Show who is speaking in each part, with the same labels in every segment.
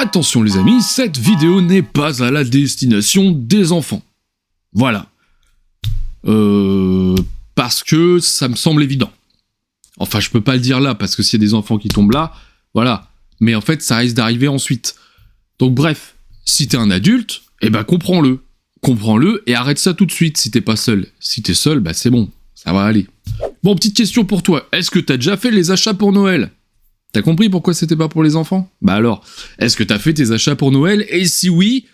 Speaker 1: Attention les amis, cette vidéo n'est pas à la destination des enfants. Voilà. Parce que ça me semble évident. Enfin, je peux pas le dire là, parce que s'il y a des enfants qui tombent là, voilà. Mais en fait, ça risque d'arriver ensuite. Donc bref, si t'es un adulte, eh ben comprends-le. Comprends-le et arrête ça tout de suite si t'es pas seul. Si t'es seul, bah c'est bon, ça va aller. Bon, petite question pour toi, est-ce que t'as déjà fait les achats pour Noël ? T'as compris pourquoi c'était pas pour les enfants ? Bah alors, est-ce que t'as fait tes achats pour Noël ? Et si oui,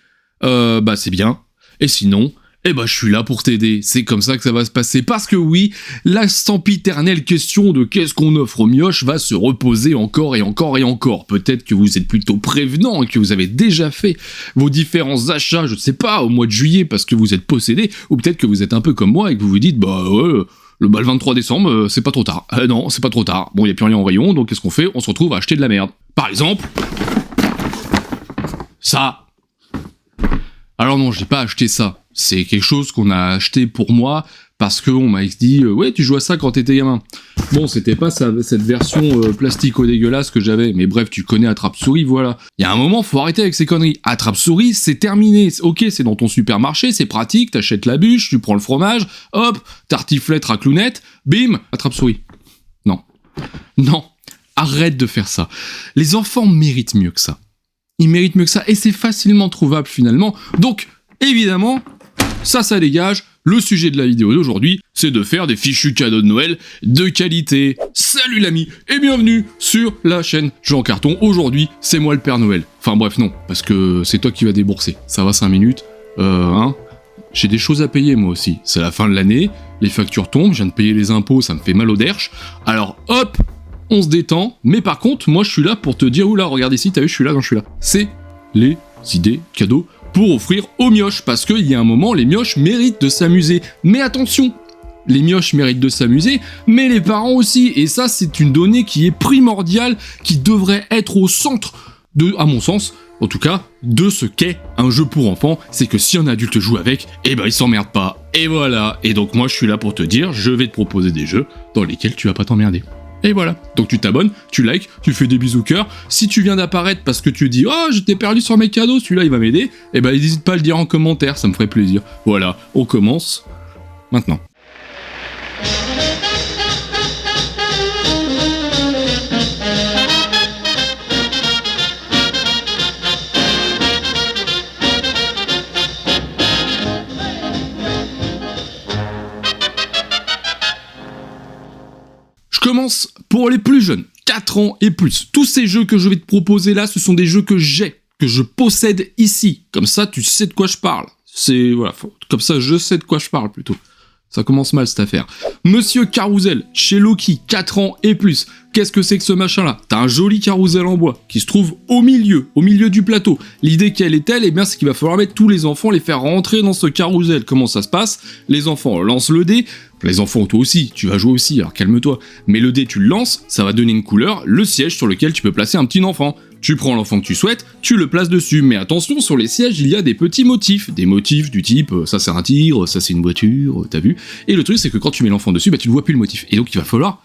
Speaker 1: bah c'est bien. Et sinon, eh bah je suis là pour t'aider. C'est comme ça que ça va se passer. Parce que oui, la sempiternelle question de qu'est-ce qu'on offre aux mioches va se reposer encore et encore et encore. Peut-être que vous êtes plutôt prévenant et que vous avez déjà fait vos différents achats, je sais pas, au mois de juillet parce que vous êtes possédé, ou peut-être que vous êtes un peu comme moi et que vous vous dites, bah ouais, le 23 décembre, c'est pas trop tard. Non, c'est pas trop tard. Bon, y a plus rien en rayon, donc qu'est-ce qu'on fait ? On se retrouve à acheter de la merde. Par exemple, ça. Alors non, j'ai pas acheté ça. C'est quelque chose qu'on a acheté pour moi parce qu'on m'a dit ouais, tu joues à ça quand t'étais gamin. Bon, c'était pas cette version plastico dégueulasse que j'avais, mais bref, tu connais Attrape-Souris, voilà. Il y a un moment, faut arrêter avec ces conneries. Attrape-Souris, c'est terminé. Ok, c'est dans ton supermarché, c'est pratique, t'achètes la bûche, tu prends le fromage, hop, tartiflette, raclounette, bim, Attrape-Souris. Non. Non, arrête de faire ça. Les enfants méritent mieux que ça. Ils méritent mieux que ça, et c'est facilement trouvable finalement. Donc, évidemment, ça dégage. Le sujet de la vidéo d'aujourd'hui, c'est de faire des fichus cadeaux de Noël de qualité. Salut l'ami, et bienvenue sur la chaîne Jean Carton. Aujourd'hui, c'est moi le Père Noël. Enfin bref, non, parce que c'est toi qui vas débourser. Ça va 5 minutes, j'ai des choses à payer moi aussi. C'est la fin de l'année, les factures tombent, je viens de payer les impôts, ça me fait mal au derche. Alors hop, on se détend, mais par contre, moi je suis là pour te dire, oula, regarde ici, t'as vu, je suis là, non, je suis là. C'est les idées cadeaux pour offrir aux mioches, parce qu'il y a un moment, les mioches méritent de s'amuser. Mais attention, les mioches méritent de s'amuser, mais les parents aussi, et ça c'est une donnée qui est primordiale, qui devrait être au centre de, à mon sens, en tout cas, de ce qu'est un jeu pour enfants, c'est que si un adulte joue avec, eh ben il s'emmerde pas. Et voilà, et donc moi je suis là pour te dire, je vais te proposer des jeux dans lesquels tu vas pas t'emmerder. Et voilà, donc tu t'abonnes, tu likes, tu fais des bisous cœur. Si tu viens d'apparaître parce que tu dis « Oh, j'étais perdu sur mes cadeaux, celui-là il va m'aider », eh ben n'hésite pas à le dire en commentaire, ça me ferait plaisir. Voilà, on commence maintenant. Je commence pour les plus jeunes, 4 ans et plus. Tous ces jeux que je vais te proposer là, ce sont des jeux que j'ai, que je possède ici. Comme ça, tu sais de quoi je parle. C'est, voilà, comme ça, je sais de quoi je parle plutôt. Ça commence mal cette affaire. Monsieur Carousel, chez Loki, 4 ans et plus. Qu'est-ce que c'est que ce machin-là ? T'as un joli carrousel en bois qui se trouve au milieu du plateau. L'idée quelle est-elle ? Eh bien, c'est qu'il va falloir mettre tous les enfants, les faire rentrer dans ce carrousel. Comment ça se passe ? Les enfants lancent le dé. Les enfants, toi aussi, tu vas jouer aussi, alors calme-toi. Mais le dé, tu le lances, ça va donner une couleur, le siège sur lequel tu peux placer un petit enfant. Tu prends l'enfant que tu souhaites, tu le places dessus. Mais attention, sur les sièges, il y a des petits motifs. Des motifs du type, ça c'est un tigre, ça c'est une voiture, t'as vu ? Et le truc, c'est que quand tu mets l'enfant dessus, bah tu ne vois plus le motif. Et donc il va falloir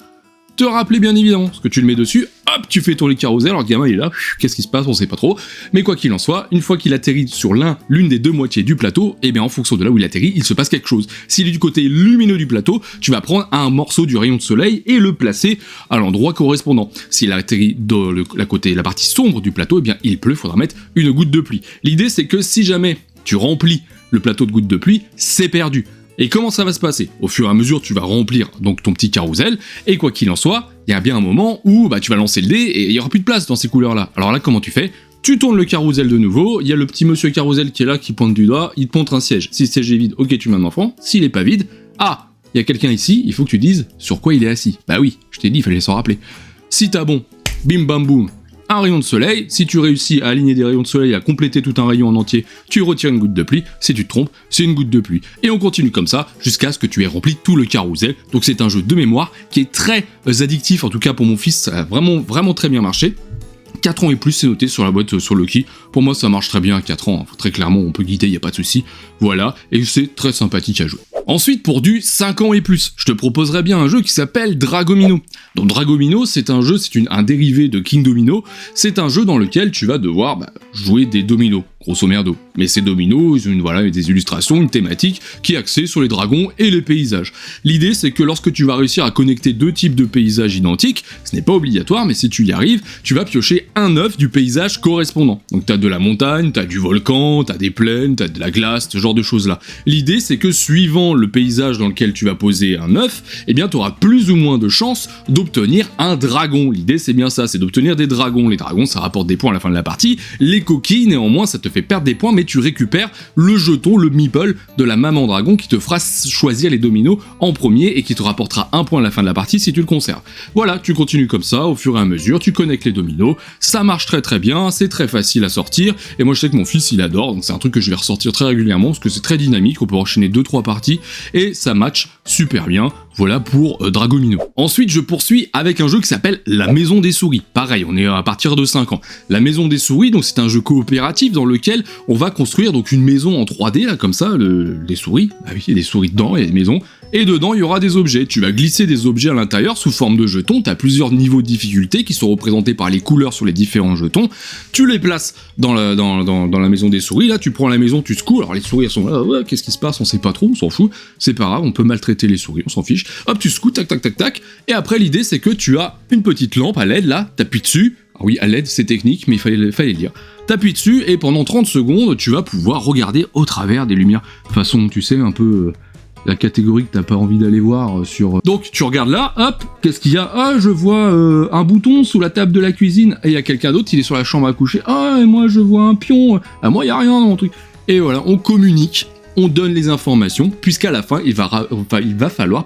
Speaker 1: te rappeler bien évidemment, parce que tu le mets dessus, hop, tu fais tourner le carrousel, alors le gamin il est là, qu'est-ce qui se passe, on sait pas trop, mais quoi qu'il en soit, une fois qu'il atterrit sur l'une des deux moitiés du plateau, et bien en fonction de là où il atterrit, il se passe quelque chose. S'il est du côté lumineux du plateau, tu vas prendre un morceau du rayon de soleil et le placer à l'endroit correspondant. S'il atterrit dans la partie sombre du plateau, et bien il pleut, il faudra mettre une goutte de pluie. L'idée c'est que si jamais tu remplis le plateau de gouttes de pluie, c'est perdu. Et comment ça va se passer ? Au fur et à mesure, tu vas remplir donc ton petit carrousel, et quoi qu'il en soit, il y a bien un moment où bah, tu vas lancer le dé et il n'y aura plus de place dans ces couleurs-là. Alors là, comment tu fais ? Tu tournes le carrousel de nouveau, il y a le petit monsieur carrousel qui est là, qui pointe du doigt, il te montre un siège. Si le siège est vide, ok, tu mets un enfant. S'il est pas vide, ah, il y a quelqu'un ici, il faut que tu dises sur quoi il est assis. Bah oui, je t'ai dit, il fallait s'en rappeler. Si t'as bon, bim bam boum, un rayon de soleil, si tu réussis à aligner des rayons de soleil, à compléter tout un rayon en entier, tu retires une goutte de pluie, si tu te trompes, c'est une goutte de pluie. Et on continue comme ça, jusqu'à ce que tu aies rempli tout le carrousel. Donc c'est un jeu de mémoire qui est très addictif, en tout cas pour mon fils, ça a vraiment très bien marché. 4 ans et plus, c'est noté sur la boîte sur Loki. Pour moi, ça marche très bien à 4 ans, hein. Très clairement, on peut guider, il n'y a pas de souci. Voilà, et c'est très sympathique à jouer. Ensuite, pour du 5 ans et plus, je te proposerais bien un jeu qui s'appelle Dragomino. Donc Dragomino, c'est un jeu, un dérivé de King Domino, c'est un jeu dans lequel tu vas devoir jouer des dominos, grosso merdo. Mais ces dominos, ils ont des illustrations, une thématique qui est axée sur les dragons et les paysages. L'idée, c'est que lorsque tu vas réussir à connecter deux types de paysages identiques, ce n'est pas obligatoire, mais si tu y arrives, tu vas piocher un œuf du paysage correspondant. Donc t'as de la montagne, t'as du volcan, t'as des plaines, t'as de la glace, ce genre de choses-là. L'idée, c'est que suivant le paysage dans lequel tu vas poser un œuf, eh bien t'auras plus ou moins de chances d'obtenir un dragon. L'idée, c'est bien ça, c'est d'obtenir des dragons. Les dragons, ça rapporte des points à la fin de la partie. Les coquilles, néanmoins, ça te fait perdre des points, mais tu récupères le jeton, le meeple de la maman dragon qui te fera choisir les dominos en premier et qui te rapportera un point à la fin de la partie si tu le conserves. Voilà, tu continues comme ça, au fur et à mesure, tu connectes les dominos, ça marche très très bien, c'est très facile à sortir, et moi je sais que mon fils il adore, donc c'est un truc que je vais ressortir très régulièrement, parce que c'est très dynamique, on peut enchaîner 2-3 parties, et ça match super bien. Voilà pour Dragomino. Ensuite, je poursuis avec un jeu qui s'appelle La Maison des Souris. Pareil, on est à partir de 5 ans. La Maison des Souris, donc c'est un jeu coopératif dans lequel on va construire donc une maison en 3D, là, comme ça, des souris. Ah oui, il y a des souris dedans, il y a des maisons. Et dedans, il y aura des objets. Tu vas glisser des objets à l'intérieur sous forme de jetons. Tu as plusieurs niveaux de difficulté qui sont représentés par les couleurs sur les différents jetons. Tu les places dans la maison des souris. Là, tu prends la maison, tu secoues. Alors les souris, elles sont là, ouais, qu'est-ce qui se passe? On sait pas trop, on s'en fout. C'est pas grave, on peut maltraiter les souris, on s'en fiche. Hop, tu secoues, tac, tac, tac, tac. Et après, l'idée, c'est que tu as une petite lampe à LED, là, t'appuies dessus. Alors oui, à LED, c'est technique, mais il fallait le dire. T'appuies dessus, et pendant 30 secondes, tu vas pouvoir regarder au travers des lumières. De façon, tu sais, un peu... la catégorie que t'as pas envie d'aller voir sur... Donc tu regardes là, hop, qu'est-ce qu'il y a? Ah, je vois un bouton sous la table de la cuisine, et il y a quelqu'un d'autre, il est sur la chambre à coucher. Ah, et moi je vois un pion, ah, moi il y a rien dans mon truc. Et voilà, on communique, on donne les informations, puisqu'à la fin, il va falloir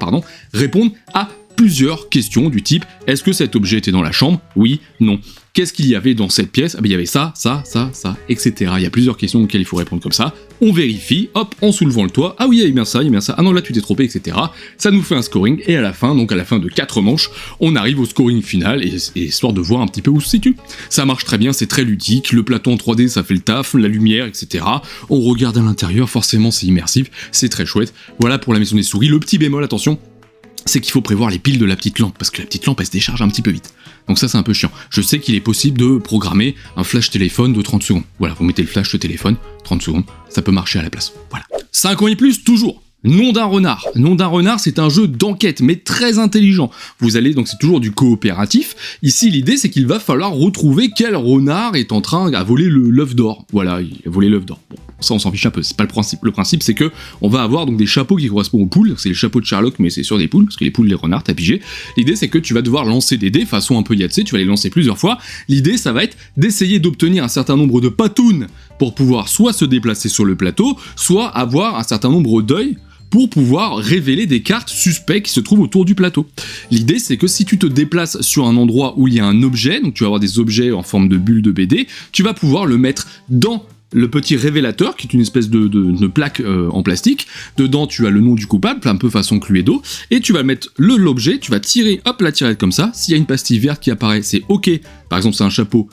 Speaker 1: répondre à plusieurs questions du type: est-ce que cet objet était dans la chambre? Oui, non. Qu'est-ce qu'il y avait dans cette pièce? Ah ben il y avait ça, etc. Il y a plusieurs questions auxquelles il faut répondre comme ça. On vérifie, hop, en soulevant le toit. Ah oui, il y a bien ça, Ah non, là tu t'es trompé, etc. Ça nous fait un scoring, et à la fin, donc à la fin de 4 manches, on arrive au scoring final, et histoire de voir un petit peu où se situe. Ça marche très bien, c'est très ludique, le plateau en 3D, ça fait le taf, la lumière, etc. On regarde à l'intérieur, forcément c'est immersif, c'est très chouette. Voilà pour la Maison des Souris. Le petit bémol, attention, c'est qu'il faut prévoir les piles de la petite lampe, parce que la petite lampe elle se décharge un petit peu vite. Donc ça c'est un peu chiant. Je sais qu'il est possible de programmer un flash téléphone de 30 secondes. Voilà, vous mettez le flash de téléphone, 30 secondes, ça peut marcher à la place. Voilà. 5 ans et plus, toujours. Nom d'un renard. Nom d'un renard, c'est un jeu d'enquête, mais très intelligent. Vous allez, donc c'est toujours du coopératif. Ici, l'idée, c'est qu'il va falloir retrouver quel renard est en train de voler l'œuf d'or. Voilà, il a volé l'œuf d'or. Bon, ça, on s'en fiche un peu, c'est pas le principe. Le principe, c'est que on va avoir donc des chapeaux qui correspondent aux poules. C'est les chapeaux de Sherlock, mais c'est sur des poules, parce que les poules, les renards, t'as pigé. L'idée, c'est que tu vas devoir lancer des dés, façon un peu Yatsé, tu vas les lancer plusieurs fois. L'idée, ça va être d'essayer d'obtenir un certain nombre de patounes pour pouvoir soit se déplacer sur le plateau, soit avoir un certain nombre d'œils pour pouvoir révéler des cartes suspects qui se trouvent autour du plateau. L'idée, c'est que si tu te déplaces sur un endroit où il y a un objet, donc tu vas avoir des objets en forme de bulle de BD, tu vas pouvoir le mettre dans le petit révélateur, qui est une espèce de plaque en plastique. Dedans, tu as le nom du coupable, un peu façon Cluedo, et tu vas mettre l'objet, tu vas tirer, hop, la tirette comme ça. S'il y a une pastille verte qui apparaît, c'est OK. Par exemple, c'est un chapeau.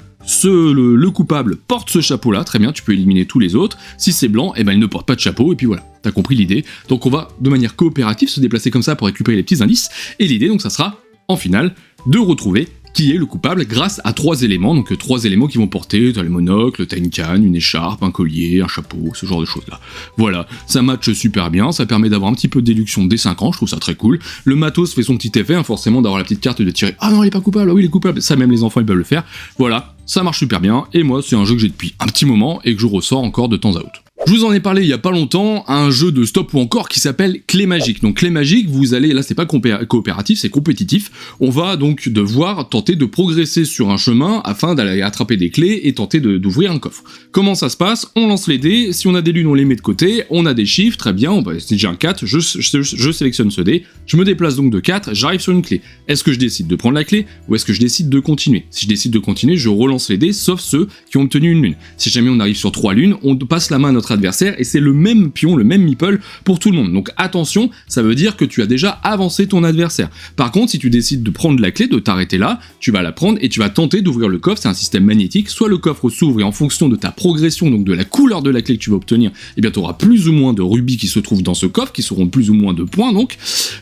Speaker 1: Le coupable porte ce chapeau-là, très bien, tu peux éliminer tous les autres. Si c'est blanc, eh ben il ne porte pas de chapeau, et puis voilà, t'as compris l'idée. Donc on va, de manière coopérative, se déplacer comme ça pour récupérer les petits indices, et l'idée, donc ça sera, en finale, de retrouver qui est le coupable grâce à 3 éléments, donc 3 éléments qui vont porter, t'as le monocle, t'as une canne, une écharpe, un collier, un chapeau, ce genre de choses là. Voilà, ça match super bien, ça permet d'avoir un petit peu de déduction dès 5 ans, je trouve ça très cool. Le matos fait son petit effet, hein, forcément d'avoir la petite carte et de tirer, ah non il est pas coupable, ah oui il est coupable, ça même les enfants ils peuvent le faire, voilà, ça marche super bien, et moi c'est un jeu que j'ai depuis un petit moment et que je ressors encore de temps à autre. Je vous en ai parlé il y a pas longtemps, un jeu de stop ou encore qui s'appelle Clé Magique. Donc Clé Magique, vous allez, là c'est pas coopératif, c'est compétitif. On va donc devoir tenter de progresser sur un chemin afin d'aller attraper des clés et tenter d'ouvrir un coffre. Comment ça se passe? On lance les dés, si on a des lunes on les met de côté, on a des chiffres, très bien, c'est déjà un 4, je sélectionne ce dé, je me déplace donc de 4, j'arrive sur une clé. Est-ce que je décide de prendre la clé ou est-ce que je décide de continuer? Si je décide de continuer, je relance les dés, sauf ceux qui ont obtenu une lune. Si jamais on arrive sur 3 lunes, on passe la main à notre votre adversaire, et c'est le même pion, le même meeple pour tout le monde. Donc attention, ça veut dire que tu as déjà avancé ton adversaire. Par contre, si tu décides de prendre la clé, de t'arrêter là, tu vas la prendre et tu vas tenter d'ouvrir le coffre. C'est un système magnétique, soit le coffre s'ouvre et en fonction de ta progression, donc de la couleur de la clé que tu vas obtenir, eh bien tu auras plus ou moins de rubis qui se trouvent dans ce coffre, qui seront plus ou moins de points donc.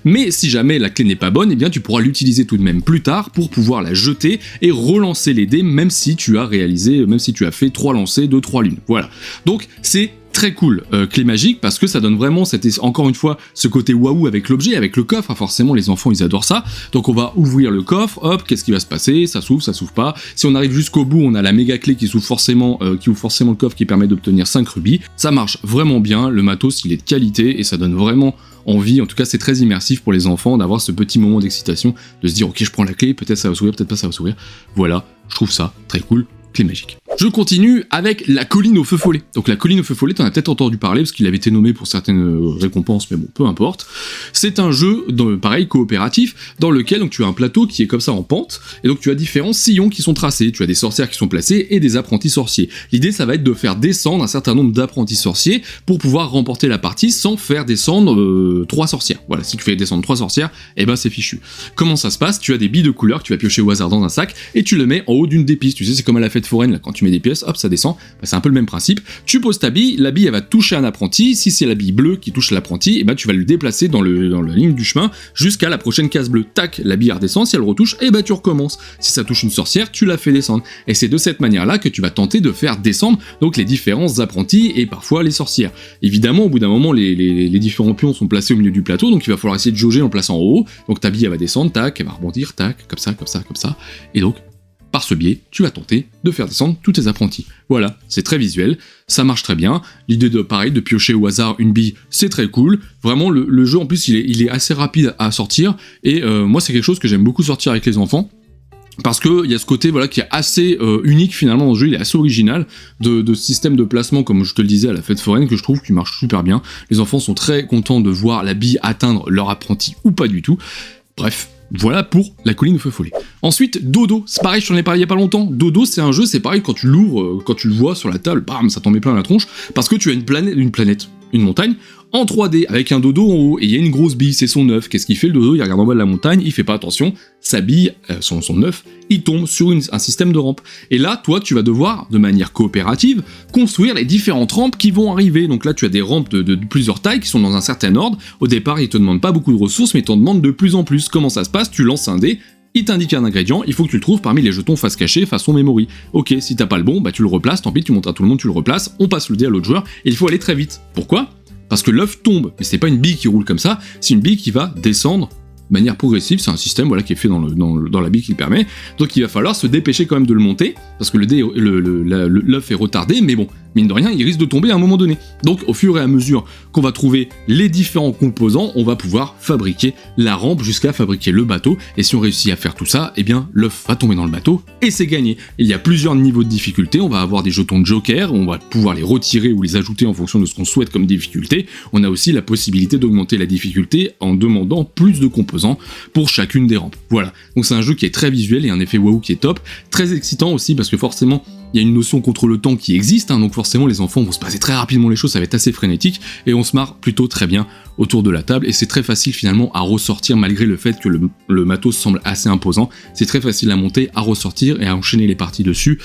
Speaker 1: Mais si jamais la clé n'est pas bonne, eh bien tu pourras l'utiliser tout de même plus tard pour pouvoir la jeter et relancer les dés, même si tu as fait 3 lancers de 3 lunes. Voilà. Donc c'est très cool, clé magique, parce que ça donne vraiment encore une fois ce côté waouh avec l'objet, avec le coffre. Forcément les enfants ils adorent ça. Donc on va ouvrir le coffre, hop, qu'est-ce qui va se passer? Ça s'ouvre pas. Si on arrive jusqu'au bout, on a la méga clé qui ouvre forcément le coffre, qui permet d'obtenir 5 rubis. Ça marche vraiment bien, le matos il est de qualité et ça donne vraiment envie. En tout cas c'est très immersif pour les enfants d'avoir ce petit moment d'excitation, de se dire ok je prends la clé, peut-être ça va s'ouvrir, peut-être pas ça va s'ouvrir. Voilà, je trouve ça très cool. Clé magique. Je continue avec la colline au feu follet. Donc la colline au feu follet, t'en as peut-être entendu parler parce qu'il avait été nommé pour certaines récompenses, mais bon, peu importe. C'est un jeu, pareil, coopératif, dans lequel donc, tu as un plateau qui est comme ça en pente, et donc tu as différents sillons qui sont tracés, tu as des sorcières qui sont placées et des apprentis sorciers. L'idée, ça va être de faire descendre un certain nombre d'apprentis sorciers pour pouvoir remporter la partie sans faire descendre 3 sorcières. Voilà, si tu fais descendre 3 sorcières, eh ben c'est fichu. Comment ça se passe? Tu as des billes de couleur que tu vas piocher au hasard dans un sac, et tu le mets en haut d'une des pistes. Tu sais, c'est comme à la fête foraine, là, quand tu mets des pièces, hop, ça descend, bah, c'est un peu le même principe. Tu poses ta bille, la bille elle va toucher un apprenti, si c'est la bille bleue qui touche l'apprenti, et bah tu vas le déplacer dans la ligne du chemin jusqu'à la prochaine case bleue. Tac, la bille redescend, si elle retouche, et bah tu recommences. Si ça touche une sorcière, tu la fais descendre. Et c'est de cette manière-là que tu vas tenter de faire descendre donc les différents apprentis et parfois les sorcières. Évidemment, au bout d'un moment, les différents pions sont placés au milieu du plateau, donc il va falloir essayer de jauger en plaçant en haut. Donc ta bille elle va descendre, tac, elle va rebondir, tac, comme ça, comme ça, comme ça. Et donc par ce biais, tu vas tenter de faire descendre tous tes apprentis. Voilà, c'est très visuel, ça marche très bien. L'idée de piocher au hasard une bille, c'est très cool. Vraiment, le jeu en plus, il est assez rapide à sortir. Et moi, c'est quelque chose que j'aime beaucoup sortir avec les enfants. Parce qu'il y a ce côté voilà, qui est assez unique finalement dans ce jeu, il est assez original, de système de placement, comme je te le disais à la fête foraine, que je trouve qui marche super bien. Les enfants sont très contents de voir la bille atteindre leur apprenti ou pas du tout. Bref. Voilà pour la colline au feu follet. Ensuite, Dodo, c'est pareil, je t'en ai parlé il y a pas longtemps. Dodo, c'est un jeu, c'est pareil, quand tu l'ouvres, quand tu le vois sur la table, bam, ça t'en met plein la tronche, parce que tu as une montagne, en 3D, avec un dodo en haut, et il y a une grosse bille, c'est son œuf. Qu'est-ce qu'il fait le dodo? Il regarde en bas de la montagne, il fait pas attention, sa bille, son œuf, il tombe sur un système de rampe. Et là, toi, tu vas devoir, de manière coopérative, construire les différentes rampes qui vont arriver. Donc là, tu as des rampes de plusieurs tailles qui sont dans un certain ordre. Au départ, ils te demandent pas beaucoup de ressources, mais ils t'en demandent de plus en plus. Comment ça se passe? Tu lances un dé, il t'indique un ingrédient, il faut que tu le trouves parmi les jetons face cachée, façon memory. Ok, si t'as pas le bon, bah tu le replaces, tant pis, tu montres à tout le monde, tu le replaces, on passe le dé à l'autre joueur, et il faut aller très vite. Pourquoi? Parce que l'œuf tombe, mais c'est pas une bille qui roule comme ça, c'est une bille qui va descendre de manière progressive, c'est un système voilà, qui est fait dans la bille qui le permet, donc il va falloir se dépêcher quand même de le monter, parce que l'œuf est retardé, mais bon, mine de rien, il risque de tomber à un moment donné. Donc au fur et à mesure qu'on va trouver les différents composants, on va pouvoir fabriquer la rampe jusqu'à fabriquer le bateau, et si on réussit à faire tout ça, eh bien l'œuf va tomber dans le bateau, et c'est gagné. Il y a plusieurs niveaux de difficulté, on va avoir des jetons de joker, on va pouvoir les retirer ou les ajouter en fonction de ce qu'on souhaite comme difficulté, on a aussi la possibilité d'augmenter la difficulté en demandant plus de composants pour chacune des rampes. Voilà, donc c'est un jeu qui est très visuel et un effet waouh qui est top, très excitant aussi parce que forcément il y a une notion contre le temps qui existe, donc forcément les enfants vont se passer très rapidement les choses, ça va être assez frénétique, et on se marre plutôt très bien autour de la table, et c'est très facile finalement à ressortir malgré le fait que le matos semble assez imposant, c'est très facile à monter, à ressortir et à enchaîner les parties dessus,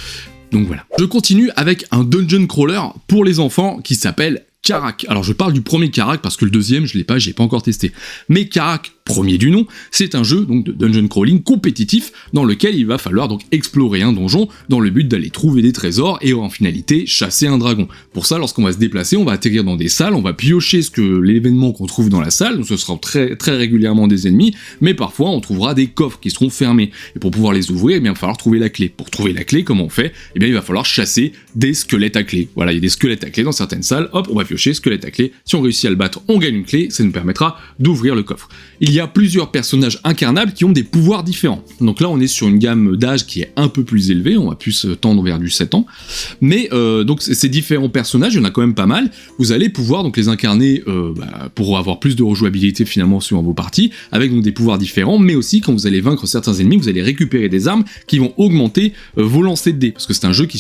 Speaker 1: donc voilà. Je continue avec un dungeon crawler pour les enfants qui s'appelle Karak. Alors je parle du premier Karak parce que le deuxième je l'ai pas encore testé. Mais Karak, premier du nom, c'est un jeu donc de dungeon crawling compétitif dans lequel il va falloir donc explorer un donjon dans le but d'aller trouver des trésors et en finalité chasser un dragon. Pour ça, lorsqu'on va se déplacer, on va atterrir dans des salles, on va piocher l'événement qu'on trouve dans la salle, donc ce sera très, très régulièrement des ennemis, mais parfois on trouvera des coffres qui seront fermés. Et pour pouvoir les ouvrir, eh bien, il va falloir trouver la clé. Pour trouver la clé, comment on fait? Eh bien, il va falloir chasser des squelettes à clé. Voilà, il y a des squelettes à clé dans certaines salles, hop, on va piocher squelette à clé. Si on réussit à le battre, on gagne une clé, ça nous permettra d'ouvrir le coffre. Il y a plusieurs personnages incarnables qui ont des pouvoirs différents. Donc là, on est sur une gamme d'âge qui est un peu plus élevée, on va plus tendre vers du 7 ans. Mais donc ces différents personnages, il y en a quand même pas mal, vous allez pouvoir donc les incarner pour avoir plus de rejouabilité finalement sur vos parties, avec donc des pouvoirs différents, mais aussi quand vous allez vaincre certains ennemis, vous allez récupérer des armes qui vont augmenter vos lancers de dés, parce que c'est un jeu qui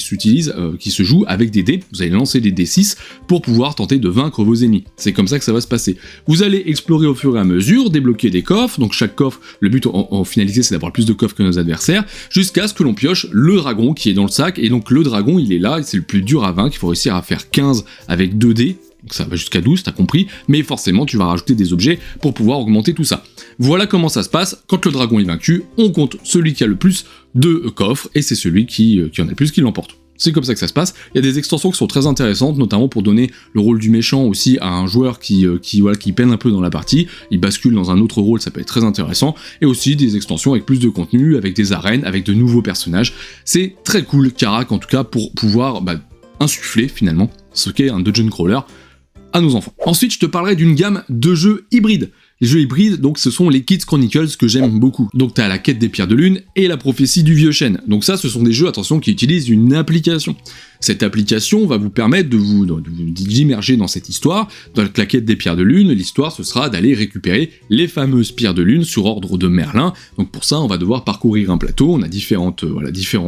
Speaker 1: qui se joue avec des dés, vous allez lancer des D6 pour pouvoir tenter de vaincre vos ennemis. C'est comme ça que ça va se passer. Vous allez explorer au fur et à mesure, débloquer des coffres, donc chaque coffre, le but en finalité c'est d'avoir plus de coffres que nos adversaires, jusqu'à ce que l'on pioche le dragon qui est dans le sac, et donc le dragon il est là, c'est le plus dur à vaincre, il faut réussir à faire 15 avec 2 dés, donc ça va jusqu'à 12, t'as compris, mais forcément tu vas rajouter des objets pour pouvoir augmenter tout ça. Voilà comment ça se passe, quand le dragon est vaincu, on compte celui qui a le plus de coffres, et c'est celui qui en a le plus qui l'emporte. C'est comme ça que ça se passe. Il y a des extensions qui sont très intéressantes, notamment pour donner le rôle du méchant aussi à un joueur qui peine un peu dans la partie, il bascule dans un autre rôle, ça peut être très intéressant, et aussi des extensions avec plus de contenu, avec des arènes, avec de nouveaux personnages. C'est très cool, Karak, en tout cas, pour pouvoir insuffler finalement ce qu'est un dungeon crawler à nos enfants. Ensuite, je te parlerai d'une gamme de jeux hybrides. Les jeux hybrides, donc, ce sont les Kids Chronicles que j'aime beaucoup. Donc, t'as la quête des pierres de lune et la prophétie du vieux chêne. Donc ça, ce sont des jeux, attention, qui utilisent une application. Cette application va vous permettre de vous immerger dans cette histoire. Dans la quête des pierres de lune, l'histoire, ce sera d'aller récupérer les fameuses pierres de lune sur ordre de Merlin. Donc pour ça, on va devoir parcourir un plateau. On a différents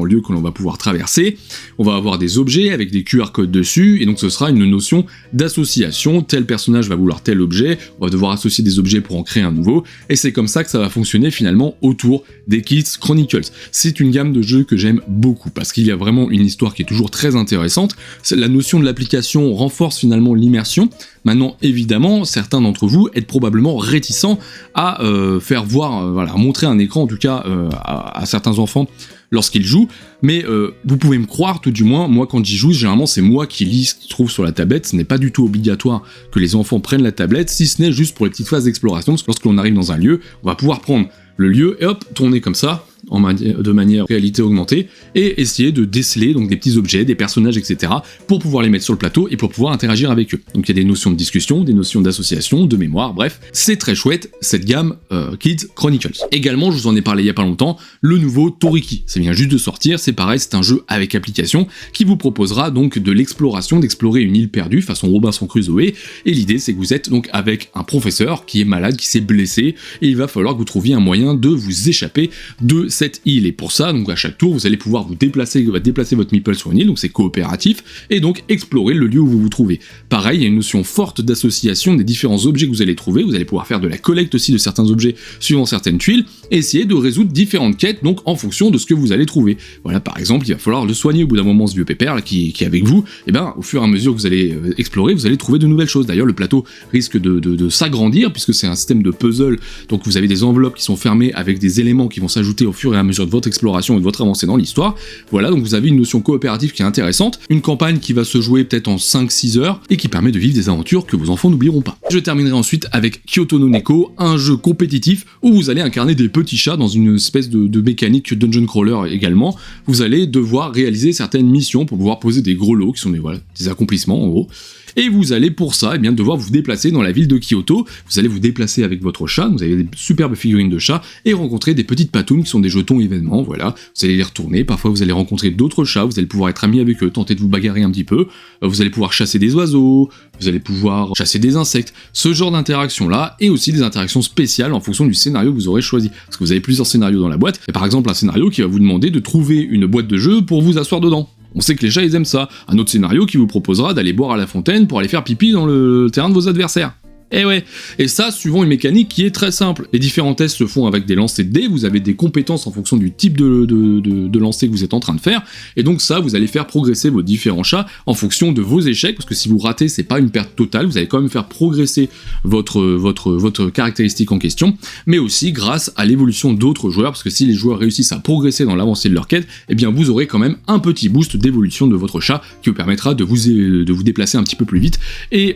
Speaker 1: lieux que l'on va pouvoir traverser. On va avoir des objets avec des QR codes dessus. Et donc ce sera une notion d'association. Tel personnage va vouloir tel objet. On va devoir associer des objets pour en créer un nouveau. Et c'est comme ça que ça va fonctionner finalement autour des Kids Chronicles. C'est une gamme de jeux que j'aime beaucoup parce qu'il y a vraiment une histoire qui est toujours très intéressante. La notion de l'application renforce finalement l'immersion. Maintenant, évidemment, certains d'entre vous êtes probablement réticents à faire voir, à montrer un écran, en tout cas à certains enfants lorsqu'ils jouent, mais vous pouvez me croire, tout du moins, moi quand j'y joue, généralement c'est moi qui lis ce qu'il trouve sur la tablette, ce n'est pas du tout obligatoire que les enfants prennent la tablette, si ce n'est juste pour les petites phases d'exploration, parce que lorsque l'on arrive dans un lieu, on va pouvoir prendre le lieu et hop, tourner comme ça, de manière réalité augmentée, et essayer de déceler donc des petits objets, des personnages, etc., pour pouvoir les mettre sur le plateau et pour pouvoir interagir avec eux. Donc il y a des notions de discussion, des notions d'association, de mémoire, bref, c'est très chouette, cette gamme Kids Chronicles. Également, je vous en ai parlé il y a pas longtemps, le nouveau Toriki, ça vient juste de sortir, c'est pareil, c'est un jeu avec application, qui vous proposera donc de l'exploration, d'explorer une île perdue, façon Robinson Crusoe, et l'idée c'est que vous êtes donc avec un professeur qui est malade, qui s'est blessé, et il va falloir que vous trouviez un moyen de vous échapper de cette île, et pour ça, donc à chaque tour, vous allez pouvoir déplacer votre meeple sur une île, donc c'est coopératif, et donc explorer le lieu où vous vous trouvez. Pareil, il y a une notion forte d'association des différents objets que vous allez trouver, vous allez pouvoir faire de la collecte aussi de certains objets suivant certaines tuiles, et essayer de résoudre différentes quêtes, donc en fonction de ce que vous allez trouver. Voilà, par exemple, il va falloir le soigner au bout d'un moment, ce vieux pépère là, qui est avec vous, et ben au fur et à mesure que vous allez explorer, vous allez trouver de nouvelles choses. D'ailleurs, le plateau risque de s'agrandir, puisque c'est un système de puzzle, donc vous avez des enveloppes qui sont fermées avec des éléments qui vont s'ajouter au fur et à mesure de votre exploration et de votre avancée dans l'histoire. Voilà, donc vous avez une notion coopérative qui est intéressante, une campagne qui va se jouer peut-être en 5-6 heures, et qui permet de vivre des aventures que vos enfants n'oublieront pas. Je terminerai ensuite avec Kyoto no Neko, un jeu compétitif où vous allez incarner des petits chats dans une espèce de mécanique dungeon crawler également. Vous allez devoir réaliser certaines missions pour pouvoir poser des gros lots, qui sont des accomplissements en gros. Et vous allez pour ça devoir vous déplacer dans la ville de Kyoto, vous allez vous déplacer avec votre chat, vous avez des superbes figurines de chats, et rencontrer des petites patounes qui sont des jetons événements, voilà, vous allez les retourner, parfois vous allez rencontrer d'autres chats, vous allez pouvoir être amis avec eux, tenter de vous bagarrer un petit peu, vous allez pouvoir chasser des oiseaux, vous allez pouvoir chasser des insectes, ce genre d'interactions-là, et aussi des interactions spéciales en fonction du scénario que vous aurez choisi, parce que vous avez plusieurs scénarios dans la boîte, et par exemple un scénario qui va vous demander de trouver une boîte de jeu pour vous asseoir dedans. On sait que les chats ils aiment ça. Un autre scénario qui vous proposera d'aller boire à la fontaine pour aller faire pipi dans le terrain de vos adversaires. Eh ouais, et ça suivant une mécanique qui est très simple. Les différents tests se font avec des lancers de dés, vous avez des compétences en fonction du type de lancer que vous êtes en train de faire, et donc ça, vous allez faire progresser vos différents chats en fonction de vos échecs, parce que si vous ratez, c'est pas une perte totale, vous allez quand même faire progresser votre caractéristique en question, mais aussi grâce à l'évolution d'autres joueurs, parce que si les joueurs réussissent à progresser dans l'avancée de leur quête, eh bien vous aurez quand même un petit boost d'évolution de votre chat qui vous permettra de vous déplacer un petit peu plus vite, et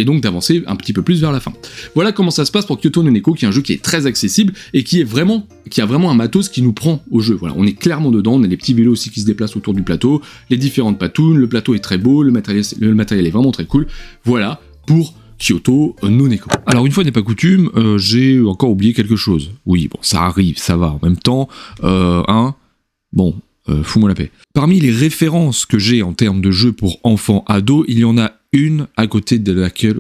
Speaker 1: donc d'avancer un petit peu plus vers la fin. Voilà comment ça se passe pour Kyoto no Neko, qui est un jeu qui est très accessible et qui a vraiment un matos qui nous prend au jeu. Voilà, on est clairement dedans, on a les petits vélos aussi qui se déplacent autour du plateau, les différentes patounes, le plateau est très beau, le matériel est vraiment très cool. Voilà pour Kyoto no Neko. Alors une fois n'est pas coutume, j'ai encore oublié quelque chose. Oui, bon, ça arrive, ça va. En même temps, fous-moi la paix. Parmi les références que j'ai en termes de jeux pour enfants ados, il y en a une à côté de laquelle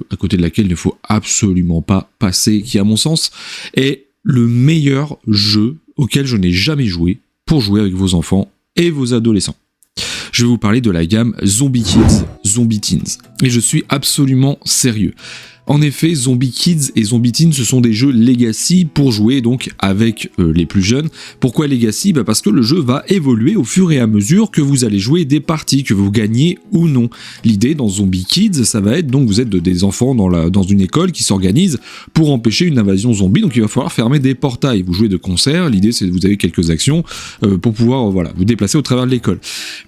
Speaker 1: il ne faut absolument pas passer, qui à mon sens est le meilleur jeu auquel je n'ai jamais joué pour jouer avec vos enfants et vos adolescents. Je vais vous parler de la gamme Zombie Kids, Zombie Teens. Et je suis absolument sérieux. En effet, Zombie Kids et Zombie Teens, ce sont des jeux Legacy pour jouer donc avec les plus jeunes. Pourquoi Legacy ? Parce que le jeu va évoluer au fur et à mesure que vous allez jouer des parties, que vous gagnez ou non. L'idée dans Zombie Kids, ça va être donc vous êtes des enfants dans une école qui s'organise pour empêcher une invasion zombie, donc il va falloir fermer des portails. Vous jouez de concert, l'idée c'est que vous avez quelques actions pour pouvoir vous déplacer au travers de l'école.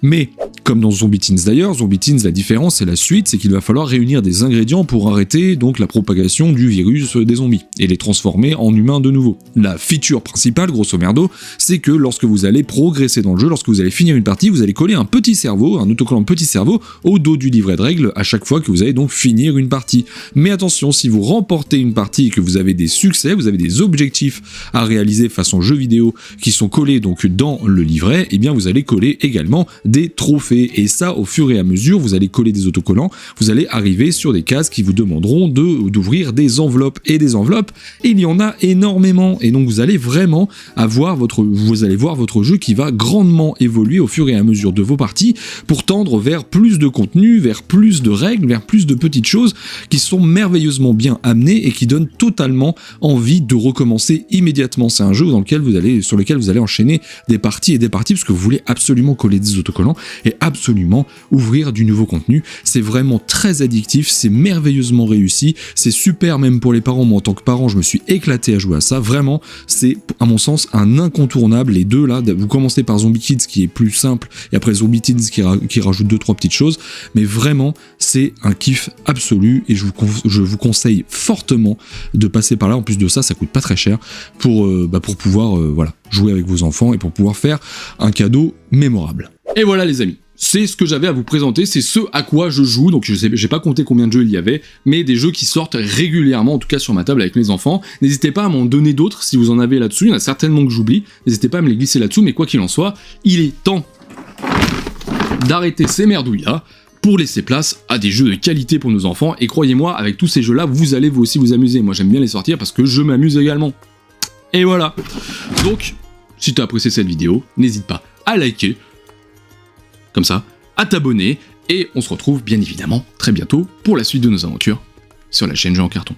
Speaker 1: Mais comme dans Zombie Teens d'ailleurs, Zombie Teens, la différence c'est la suite, c'est qu'il va falloir réunir des ingrédients pour arrêter donc la propagation du virus des zombies et les transformer en humains de nouveau. La feature principale, grosso merdo, c'est que lorsque vous allez progresser dans le jeu, lorsque vous allez finir une partie, vous allez coller un petit cerveau, un autocollant petit cerveau, au dos du livret de règles à chaque fois que vous allez donc finir une partie. Mais attention, si vous remportez une partie et que vous avez des succès, vous avez des objectifs à réaliser façon jeu vidéo qui sont collés donc dans le livret, eh bien vous allez coller également des trophées. Et ça, au fur et à mesure, vous allez coller des autocollants, vous allez arriver sur des cases qui vous demanderont d'ouvrir des enveloppes. Et des enveloppes, il y en a énormément. Et donc vous allez vraiment voir votre jeu qui va grandement évoluer au fur et à mesure de vos parties pour tendre vers plus de contenu, vers plus de règles, vers plus de petites choses qui sont merveilleusement bien amenées et qui donnent totalement envie de recommencer immédiatement. C'est un jeu sur lequel vous allez enchaîner des parties et des parties parce que vous voulez absolument coller des autocollants et absolument ouvrir du nouveau contenu. C'est vraiment très addictif, c'est merveilleusement réussi, c'est super même pour les parents. Moi en tant que parent, je me suis éclaté à jouer à ça. Vraiment, c'est à mon sens un incontournable. Les deux là, vous commencez par Zombie Kids qui est plus simple et après Zombie Teens qui rajoute 2-3 petites choses, mais vraiment c'est un kiff absolu et je vous conseille fortement de passer par là. En plus de ça, ça coûte pas très cher pour pouvoir jouer avec vos enfants et pour pouvoir faire un cadeau mémorable. Et voilà les amis, c'est ce que j'avais à vous présenter, c'est ce à quoi je joue, donc j'ai pas compté combien de jeux il y avait, mais des jeux qui sortent régulièrement, en tout cas sur ma table avec mes enfants. N'hésitez pas à m'en donner d'autres si vous en avez là-dessus, il y en a certainement que j'oublie, n'hésitez pas à me les glisser là-dessous, mais quoi qu'il en soit, il est temps d'arrêter ces merdouilles-là pour laisser place à des jeux de qualité pour nos enfants, et croyez-moi, avec tous ces jeux-là, vous allez vous aussi vous amuser. Moi j'aime bien les sortir parce que je m'amuse également. Et voilà. Donc, si tu as apprécié cette vidéo, n'hésite pas à liker, comme ça, à t'abonner, et on se retrouve bien évidemment très bientôt pour la suite de nos aventures sur la chaîne Jeux en Carton.